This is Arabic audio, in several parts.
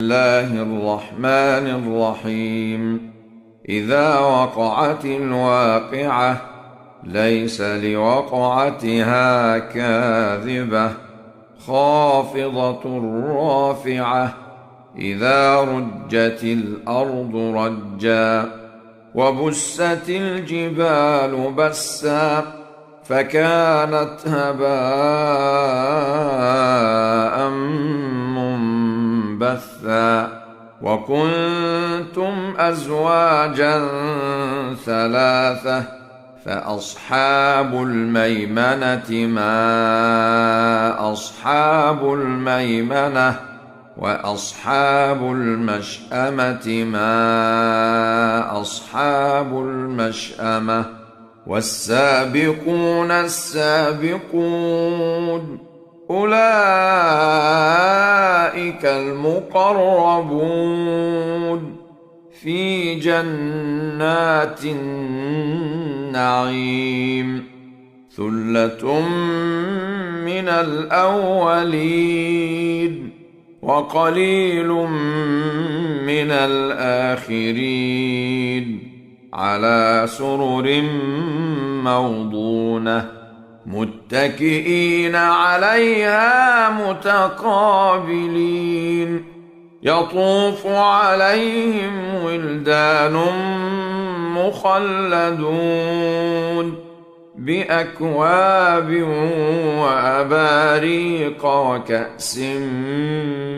الله الرحمن الرحيم. إذا وقعت الواقعة ليس لوقعتها كاذبة خافضة رافعة إذا رجت الأرض رجا وبست الجبال بسا فكانت هباء منبثا وكنتم أزواجا ثلاثة فأصحاب الميمنة ما أصحاب الميمنة وأصحاب المشأمة ما أصحاب المشأمة والسابقون السابقون أولئك المقربون في جنات النعيم ثلة من الأولين وقليل من الآخرين على سرر موضونة متكئين عليها متقابلين يطوف عليهم ولدان مخلدون بأكواب وأباريق وكأس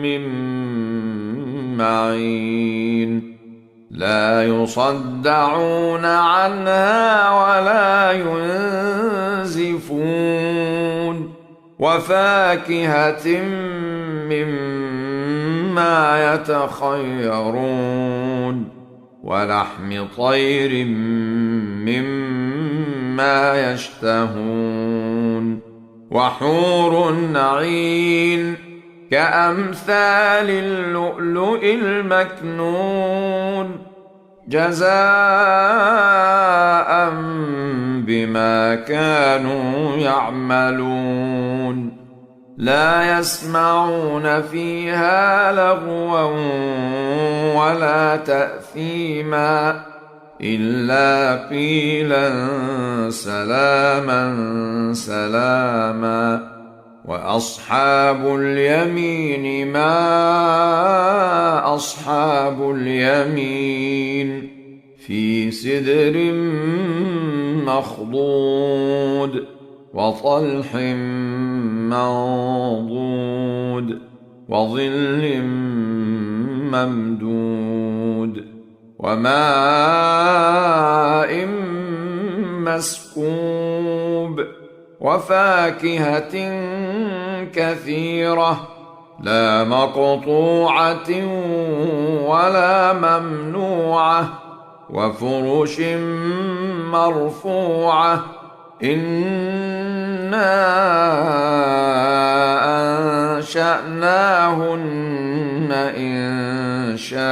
من معين لا يصدعون عنها ولا ينزفون وفاكهة مما يتخيرون ولحم طير مما يشتهون وحور عين كأمثال اللؤلؤ المكنون جزاء بما كانوا يعملون لا يسمعون فيها لغوا ولا تأثيما إلا قيلا سلاما سلاما وأصحاب اليمين ما أصحاب اليمين في سدر مخضود وطلح منضود وظل ممدود وماء مسكوب وفاكهة كثيرة لا مقطوعة ولا ممنوعة وفرش مرفوعة إنا أنشأناهن إنشاء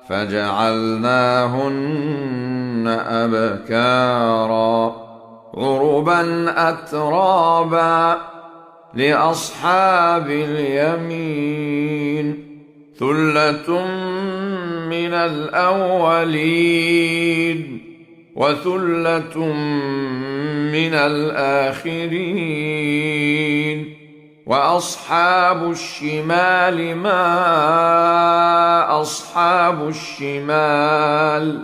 فجعلناهن أبكارا عربا أترابا لأصحاب اليمين ثلة من الأولين وثلة من الآخرين وأصحاب الشمال ما أصحاب الشمال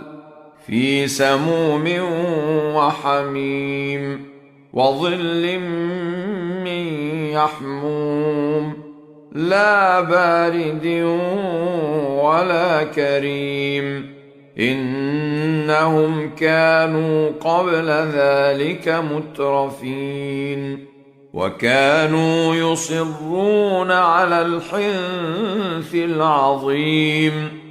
في سموم وحميم وظل من يحموم لا بارد ولا كريم إنهم كانوا قبل ذلك مترفين وكانوا يصرون على الحنث العظيم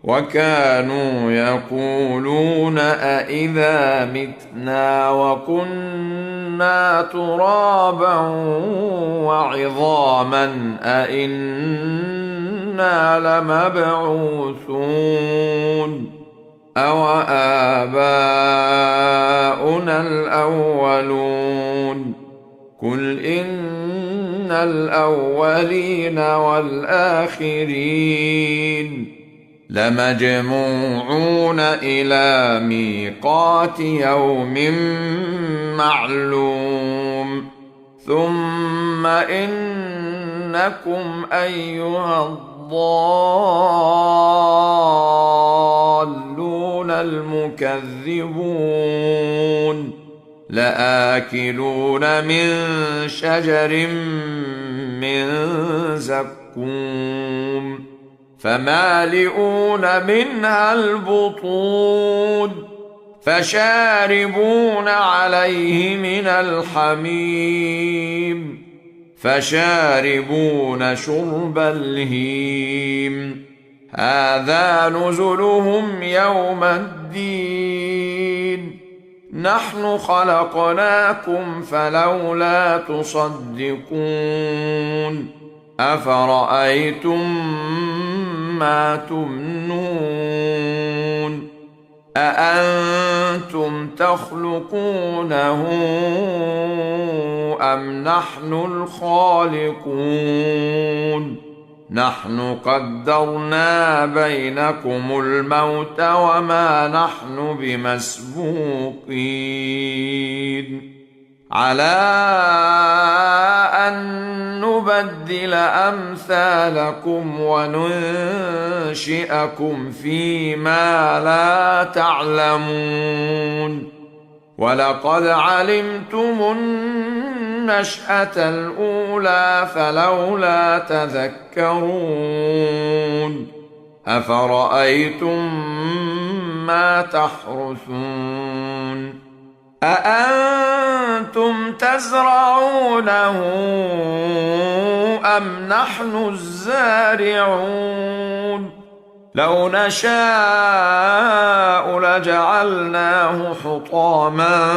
وكانوا يقولون أإذا متنا وكنا ترابا وعظاما أإنا لمبعوثون أوآباؤنا الأولون قل إن الأولين والآخرين لمجموعون إلى ميقات يوم معلوم ثم إنكم أيها الضالون المكذبون لآكلون من شجر من زقوم فمالئون منها البطون فشاربون عليه من الحميم فشاربون شرب الهيم هذا نزلهم يوم الدين نحن خلقناكم فلولا تصدقون أفرأيتم ما تمنون أأنتم تخلقونه أم نحن الخالقون نحن قدرنا بينكم الموت وما نحن بمسبوقين على أن نبدل أمثالكم وننشئكم فيما لا تعلمون ولقد علمتم النشأة الأولى فلولا تذكرون أفرأيتم ما تحرثون أأنتم تزرعونه أم نحن الزارعون لو نشاء لجعلناه حطاما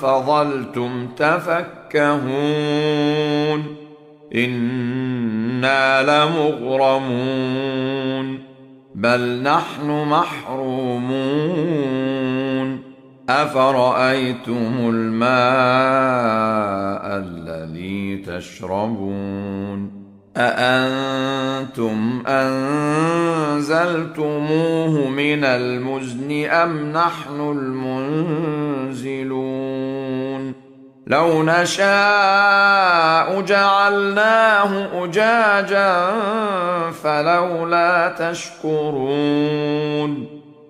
فظلتم تفكهون إنا لمغرمون بل نحن محرومون أفرأيتم الماء الذي تشربون أأنتم أنزلتموه من المزن أم نحن المنزلون لو نشاء جعلناه أجاجا فلولا تشكرون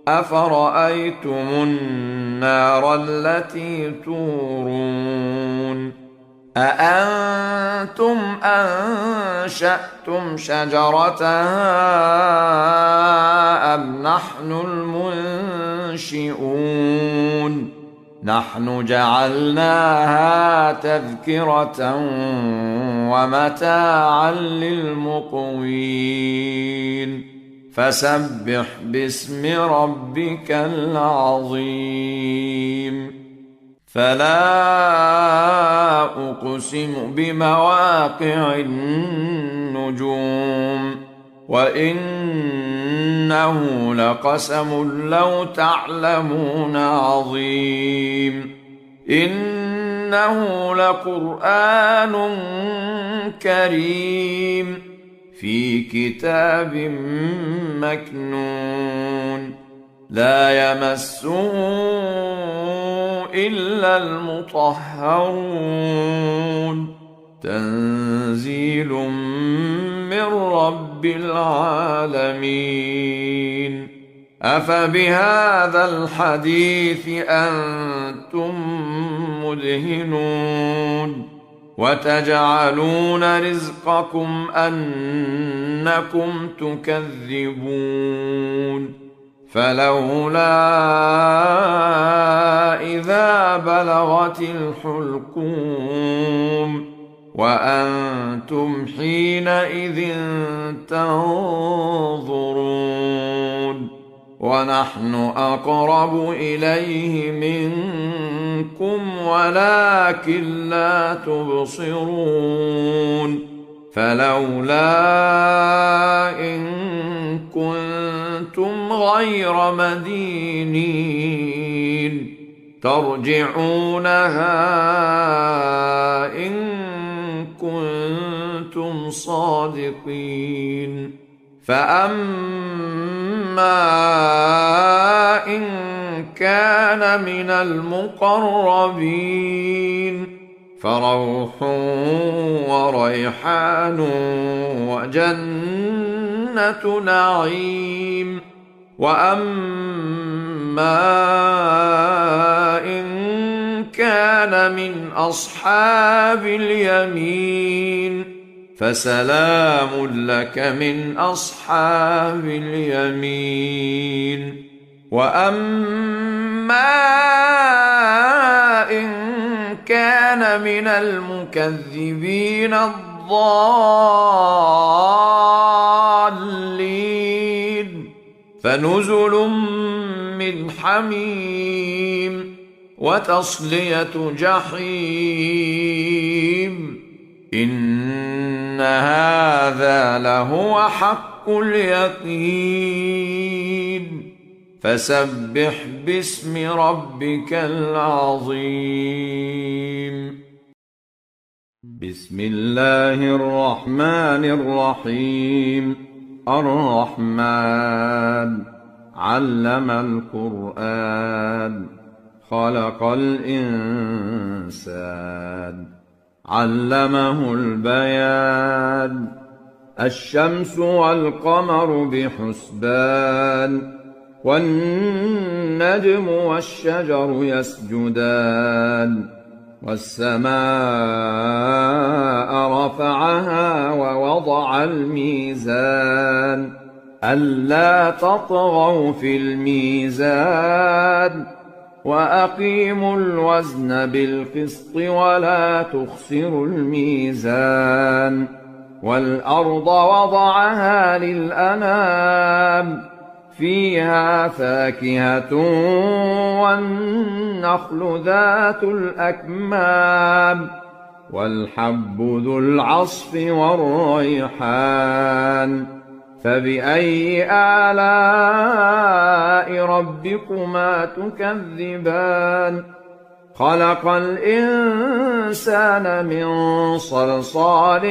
أفرأيتم النار التي تورون أأنتم أنشأتم شجرتها أم نحن المنشئون نحن جعلناها تذكرة ومتاعا للمقوين فسبح باسم ربك العظيم فلا أقسم بمواقع النجوم وإنه لقسم لو تعلمون عظيم إنه لقرآن كريم في كتاب مكنون لا يمسه إلا المطهرون تنزيل من رب العالمين أفبهذا الحديث أنتم مدهنون وتجعلون رزقكم أنكم تكذبون فلولا إذا بلغت الحلقوم وأنتم حينئذ تنظرون ونحن أقرب إليه منكم ولكن لا تبصرون فلولا إن كنتم غير مدينين ترجعونها إن كنتم صادقين. فأما إن كان من المقربين فروح وريحان وجنة نعيم. وأما إن كان من أصحاب اليمين فسلام لك من أصحاب اليمين. وأما إن كان من المكذبين الضالين فنزل من حميم وتصلية جحيم. إن هذا لهو حق اليقين. فسبح باسم ربك العظيم. بسم الله الرحمن الرحيم. الرحمن علم القرآن خلق الإنسان علمه البيان. الشمس والقمر بحسبان والنجم والشجر يسجدان. والسماء رفعها ووضع الميزان ألا تطغوا في الميزان وأقيموا الوزن بالقسط ولا تخسروا الميزان. والأرض وضعها للأنام فيها فاكهة والنخل ذات الأكمام والحب ذو العصف والريحان. فبأي آلاء ربكما تكذبان؟ خلق الإنسان من صلصال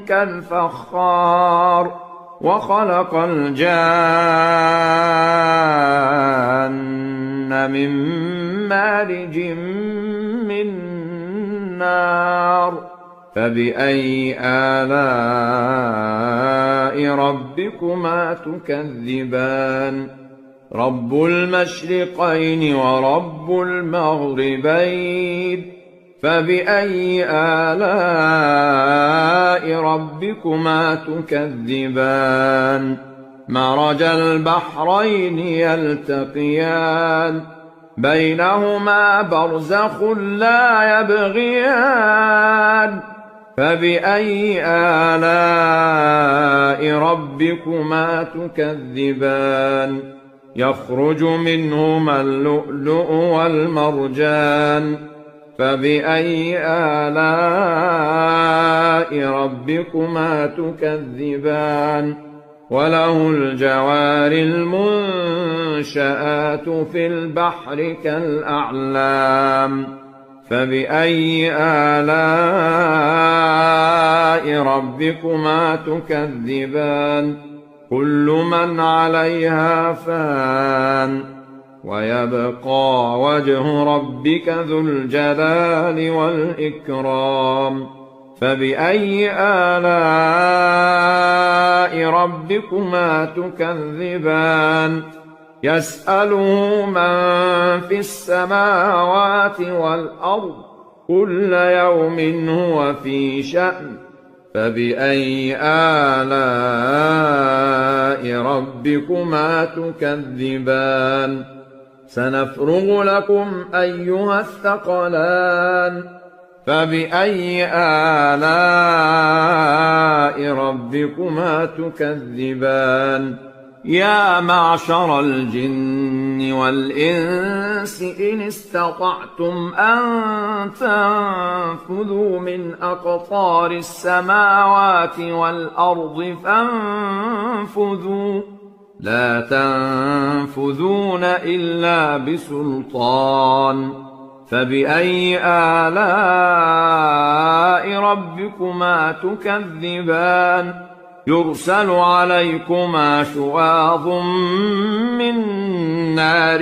كالفخار وخلق الجان من مارج من نار. فبأي آلاء ربكما تكذبان؟ رب المشرقين ورب المغربين. فبأي آلاء ربكما تكذبان؟ مرج البحرين يلتقيان بينهما برزخ لا يبغيان. فبأي آلاء ربكما تكذبان؟ يخرج منهما اللؤلؤ والمرجان. فبأي آلاء ربكما تكذبان؟ وله الجوار المنشآت في البحر كالأعلام. فبأي آلاء ربكما تكذبان؟ كل من عليها فان ويبقى وجه ربك ذو الجلال والإكرام. فبأي آلاء ربكما تكذبان؟ يسأله من في السماوات والأرض كل يوم هو في شأن. فبأي آلاء ربكما تكذبان؟ سنفرغ لكم أيها الثقلان. فبأي آلاء ربكما تكذبان؟ يا معشر الجن والإنس إن استطعتم أن تنفذوا من أقطار السماوات والأرض فانفذوا لا تنفذون إلا بسلطان فبأي آلاء ربكما تكذبان يرسل عليكما شواظ من نار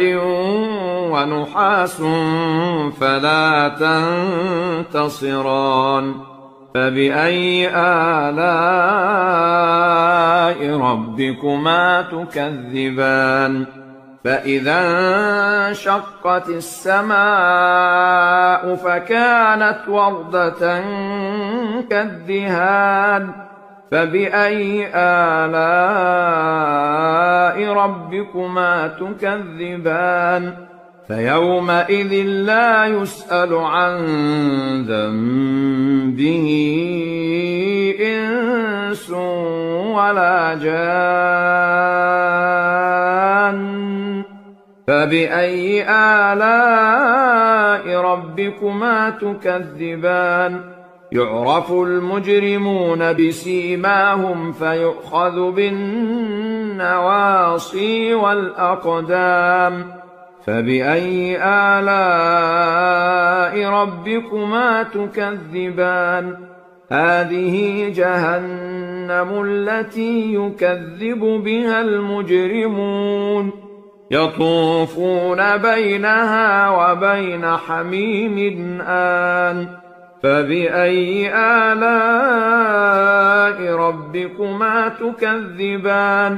ونحاس فلا تنتصران فبأي آلاء ربكما تكذبان فإذا انشقت السماء فكانت وردة كالدهان فبأي آلاء ربكما تكذبان فيومئذ لا يسأل عن ذنبه إنس ولا جان فبأي آلاء ربكما تكذبان يعرف المجرمون بسيماهم فيؤخذ بالنواصي والأقدام فبأي آلاء ربكما تكذبان هذه جهنم التي يكذب بها المجرمون يطوفون بينها وبين حميم آن فبأي آلاء ربكما تكذبان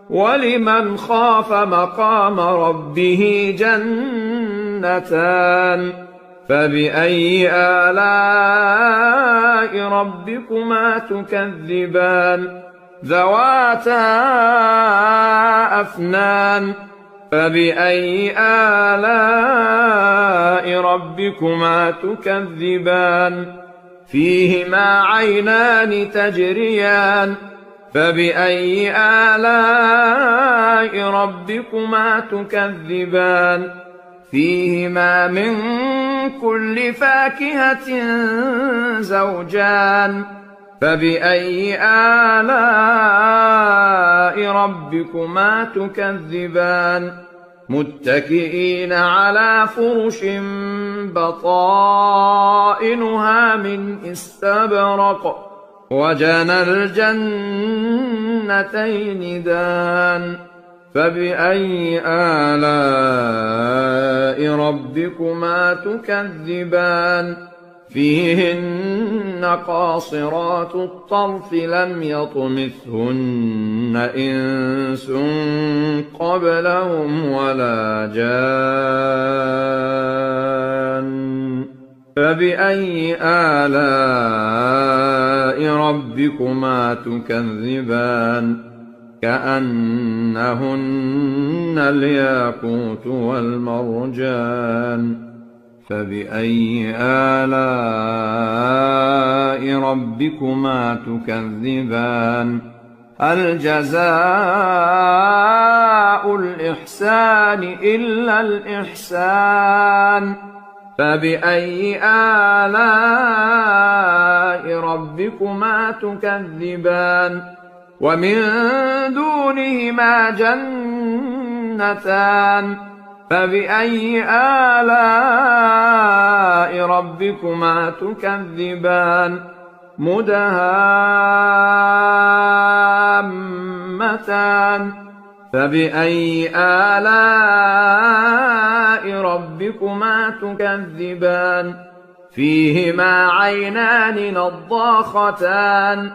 ولمن خاف مقام ربه جنتان فبأي آلاء ربكما تكذبان ذواتا أفنان فبأي آلاء ربكما تكذبان فيهما عينان تجريان فبأي آلاء ربكما تكذبان فيهما من كل فاكهة زوجان فبأي آلاء ربكما تكذبان متكئين على فرش بطائنها من استبرق وجنى الجنتين دان فبأي آلاء ربكما تكذبان فيهن قاصرات الطرف لم يطمثهن إنس قبلهم ولا جان فبأي آلاء ربكما تكذبان كأنهن الياقوت والمرجان فبأي آلاء ربكما تكذبان هل جزاء الإحسان إلا الإحسان فبأي آلاء ربكما تكذبان ومن دونهما جنتان فبأي آلاء ربكما تكذبان مدهامتان فبأي آلاء ربكما تكذبان فيهما عينان نضاختان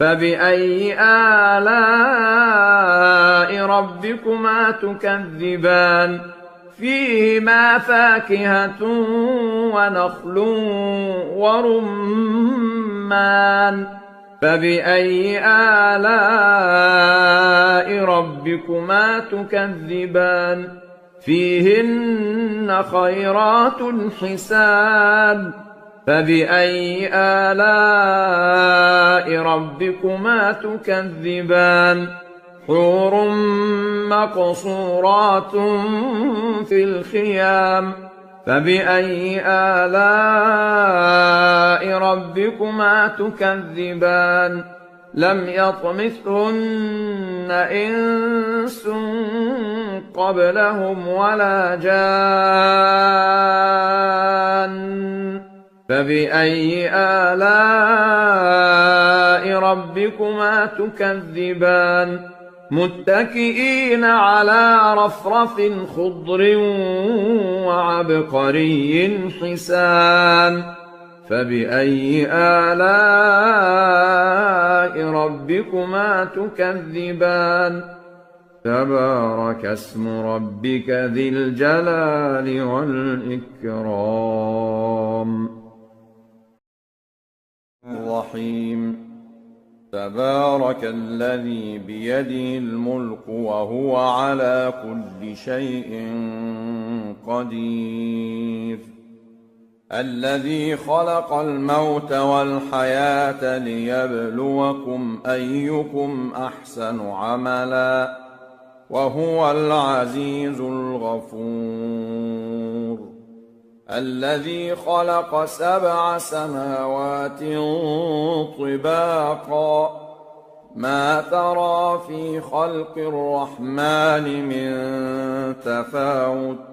فبأي آلاء ربكما تكذبان فيهما فاكهة ونخل ورمان فبأي آلاء ربكما تكذبان فيهن خيرات حسان فبأي آلاء ربكما تكذبان حور مقصورات في الخيام فبأي آلاء ربكما تكذبان لم يطمثهن إنس قبلهم ولا جان فبأي آلاء ربكما تكذبان متكئين على رفرف خضر وعبقري حسان فبأي آلاء ربكما تكذبان تبارك اسم ربك ذي الجلال والإكرام الرحيم تبارك الذي بيده الملك وهو على كل شيء قدير الذي خلق الموت والحياة ليبلوكم أيكم أحسن عملا وهو العزيز الغفور الذي خلق 7 سماوات طباقا ما ترى في خلق الرحمن من تفاوت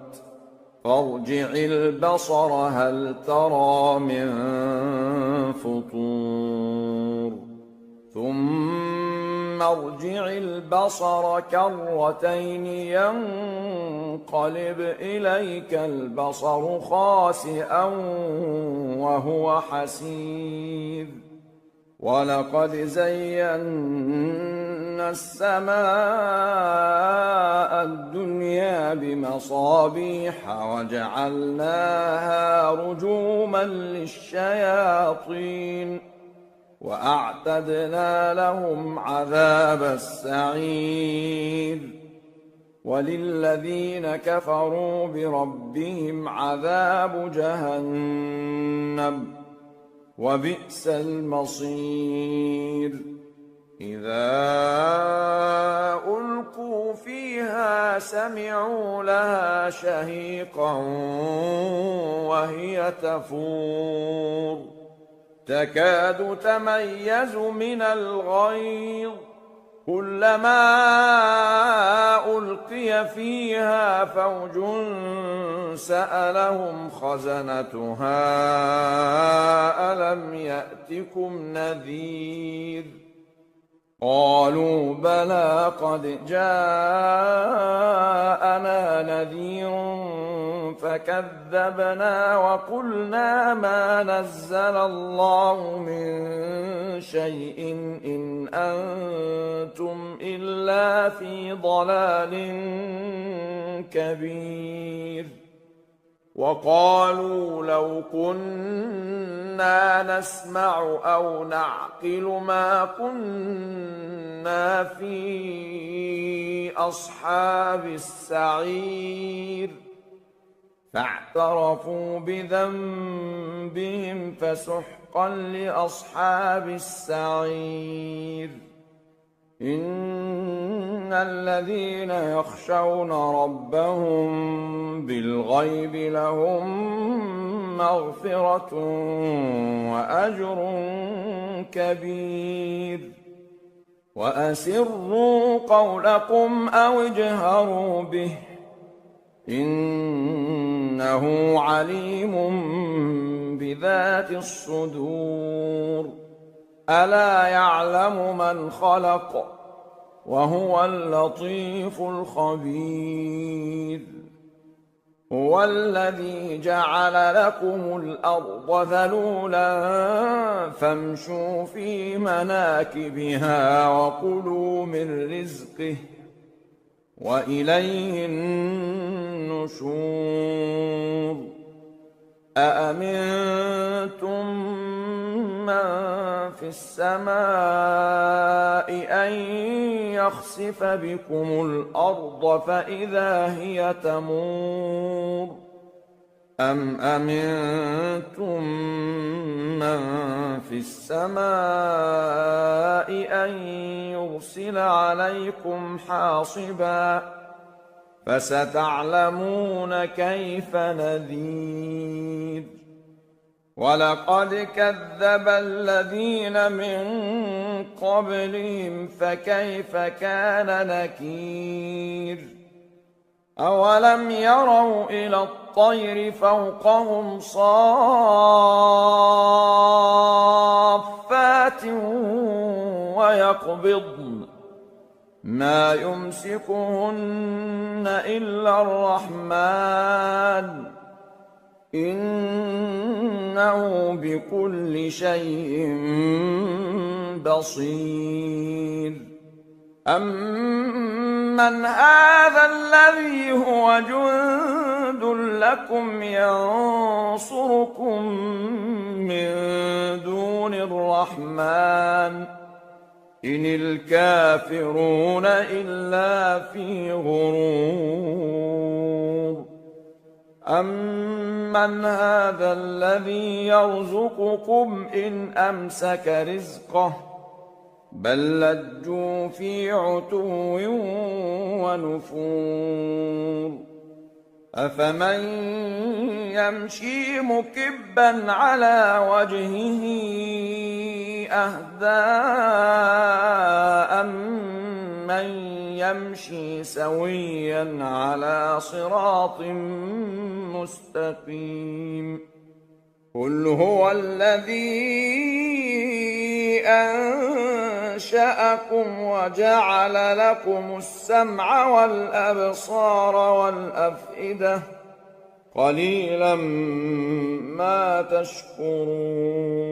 فارجع البصر هل ترى من فطور ثم ارجع البصر كرتين ينقلب إليك البصر خاسئا وهو حسير ولقد زينا السماء الدنيا بمصابيح وجعلناها رجوما للشياطين وأعتدنا لهم عذاب السعير وللذين كفروا بربهم عذاب جهنم وبئس المصير إذا ألقوا فيها سمعوا لها شهيقا وهي تفور تكاد تميز من الغيظ كلما ألقي فيها فوج سألهم خزنتها ألم يأتكم نذير قالوا بلى قد جاءنا نذير فكذبنا وقلنا ما نزل الله من شيء إن أنتم إلا في ضلال كبير وقالوا لو كنا نسمع أو نعقل ما كنا في أصحاب السعير فاعترفوا بذنبهم فسحقا لأصحاب السعير إن الذين يخشون ربهم بالغيب لهم مغفرة وأجر كبير وأسروا قولكم أو اجهروا به إنه عليم بذات الصدور ألا يعلم من خلق وهو اللطيف الخبير هو الذي جعل لكم الأرض ذلولا فامشوا في مناكبها وكلوا من رزقه وإليه النشور أأمنتم من في السماء أن يخسف بكم الأرض فإذا هي تمور أم أمنتم من في السماء أن يرسل عليكم حاصبا فستعلمون كيف نذير ولقد كذب الذين من قبلهم فكيف كان نكير أولم يروا إلى الطير فوقهم صافات ويقبضن ما يمسكهن إلا الرحمن إنه بكل شيء بصير أمن هذا الذي هو جند لكم ينصركم من دون الرحمن إن الكافرون إلا في غرور أمن هذا الذي يرزقكم إن أمسك رزقه بل لجوا في عتو ونفور أفمن يمشي مكبا على وجهه أهدى أمن يمشي سويا على صراط مستقيم قل هو الذي أنشأكم وجعل لكم السمع والأبصار والأفئدة قليلا ما تشكرون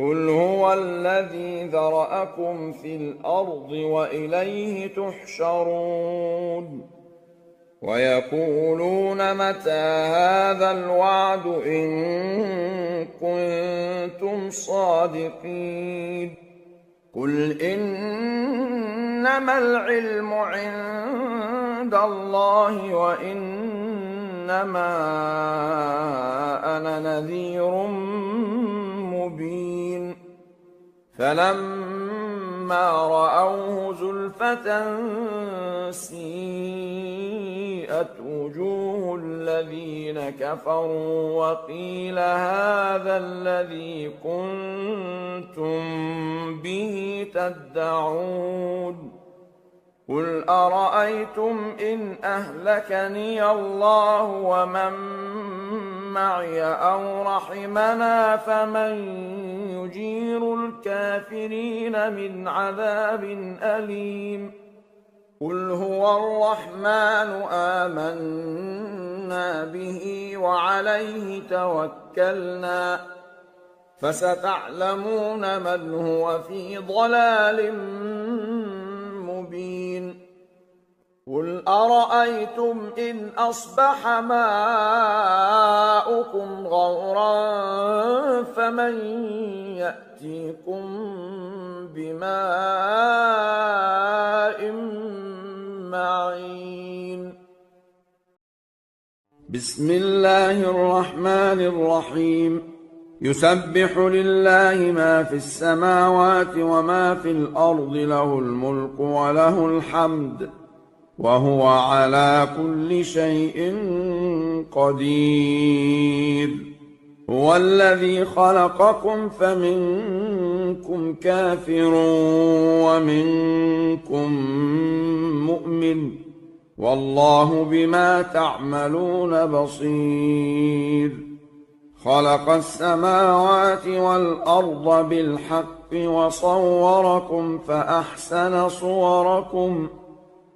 قل هو الذي ذرأكم في الأرض وإليه تحشرون ويقولون متى هذا الوعد إن كنتم صادقين قل إنما العلم عند الله وإنما أنا نذير مبين فلما رأوه زلفة سيئت وجوه الذين كفروا وقيل هذا الذي كنتم به تدعون قل أرأيتم إن أهلكني الله ومن معي أو رحمنا فمن يجير الكافرين من عذاب أليم قل هو الرحمن آمنا به وعليه توكلنا فستعلمون من هو في ضلال مبين قل أرأيتم إن أصبح ماؤكم غورا فمن يأتيكم بماء معين بسم الله الرحمن الرحيم يسبح لله ما في السماوات وما في الأرض له الملك وله الحمد وهو على كل شيء قدير هو الذي خلقكم فمنكم كافر ومنكم مؤمن والله بما تعملون بصير خلق السماوات والأرض بالحق وصوركم فأحسن صوركم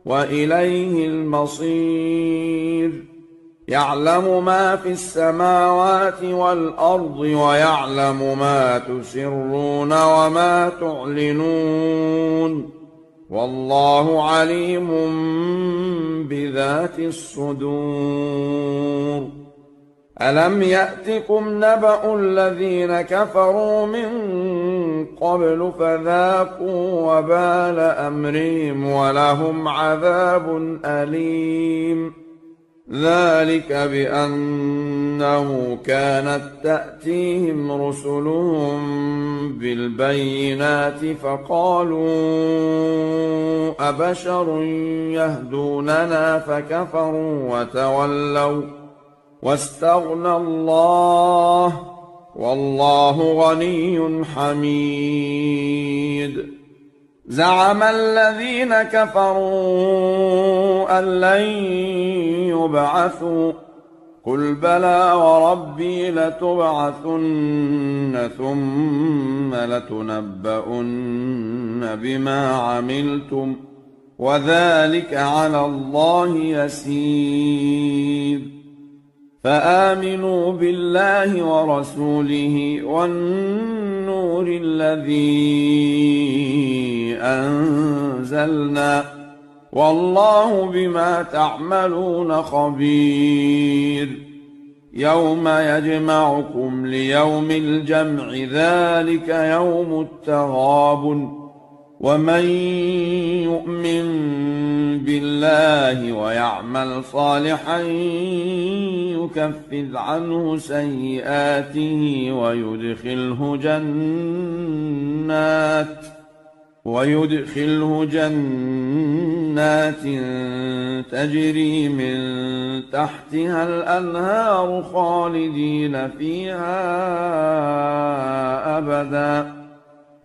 وإليه المصير يعلم ما في السماوات والأرض ويعلم ما تسرون وما تعلنون والله عليم بذات الصدور ألم يأتكم نبأ الذين كفروا من قبل فذاقوا وبال أمرهم ولهم عذاب أليم ذلك بأنه كانت تأتيهم رسلهم بالبينات فقالوا أبشر يهدوننا فكفروا وتولوا واستغنى الله والله غني حميد. زعم الذين كفروا أن لن يبعثوا قل بلى وربي لتبعثن ثم لتنبؤن بما عملتم وذلك على الله يسير. فآمنوا بالله ورسوله والنور الذي أنزلنا والله بما تعملون خبير. يوم يجمعكم ليوم الجمع ذلك يوم التغابن. ومن يؤمن بالله ويعمل صالحا يكفر عنه سيئاته ويدخله جنات تجري من تحتها الأنهار خالدين فيها أبدا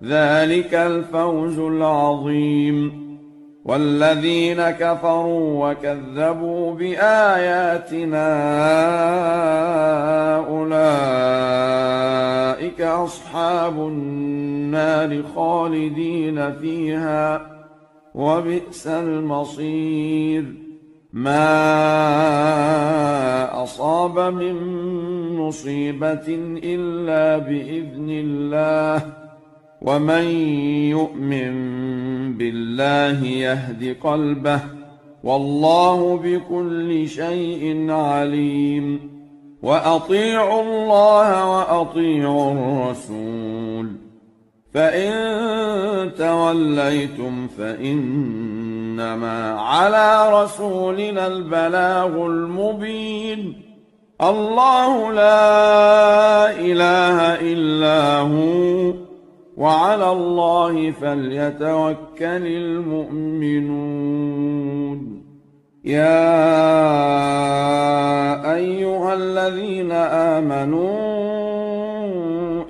ذلك الفوز العظيم. والذين كفروا وكذبوا بآياتنا أولئك أصحاب النار خالدين فيها وبئس المصير. ما أصاب من مصيبة إلا بإذن الله ومن يؤمن بالله يهد قلبه والله بكل شيء عليم. وأطيعوا الله وأطيعوا الرسول فإن توليتم فإنما على رسولنا البلاغ المبين. الله لا إله إلا هو وعلى الله فليتوكل المؤمنون. يا أيها الذين آمنوا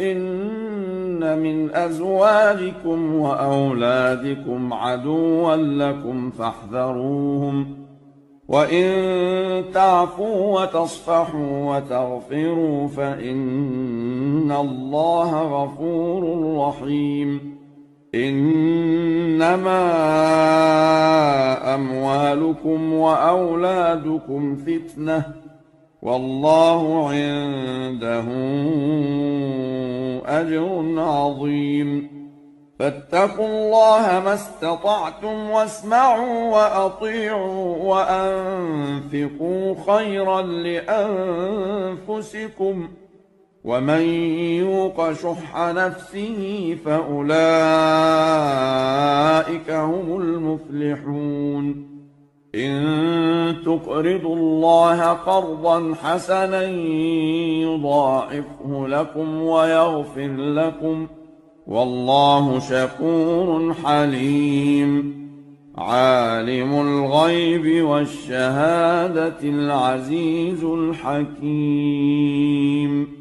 إن من أزواجكم وأولادكم عدوا لكم فاحذروهم وإن تعفوا وتصفحوا وتغفروا فإن الله غفور رحيم. إنما أموالكم وأولادكم فتنة والله عنده أجر عظيم. فاتقوا الله ما استطعتم واسمعوا وأطيعوا وأنفقوا خيرا لأنفسكم ومن يوق شح نفسه فأولئك هم المفلحون. إن تقرضوا الله قرضا حسنا يضاعفه لكم ويغفر لكم والله شكور حليم. عالم الغيب والشهادة العزيز الحكيم.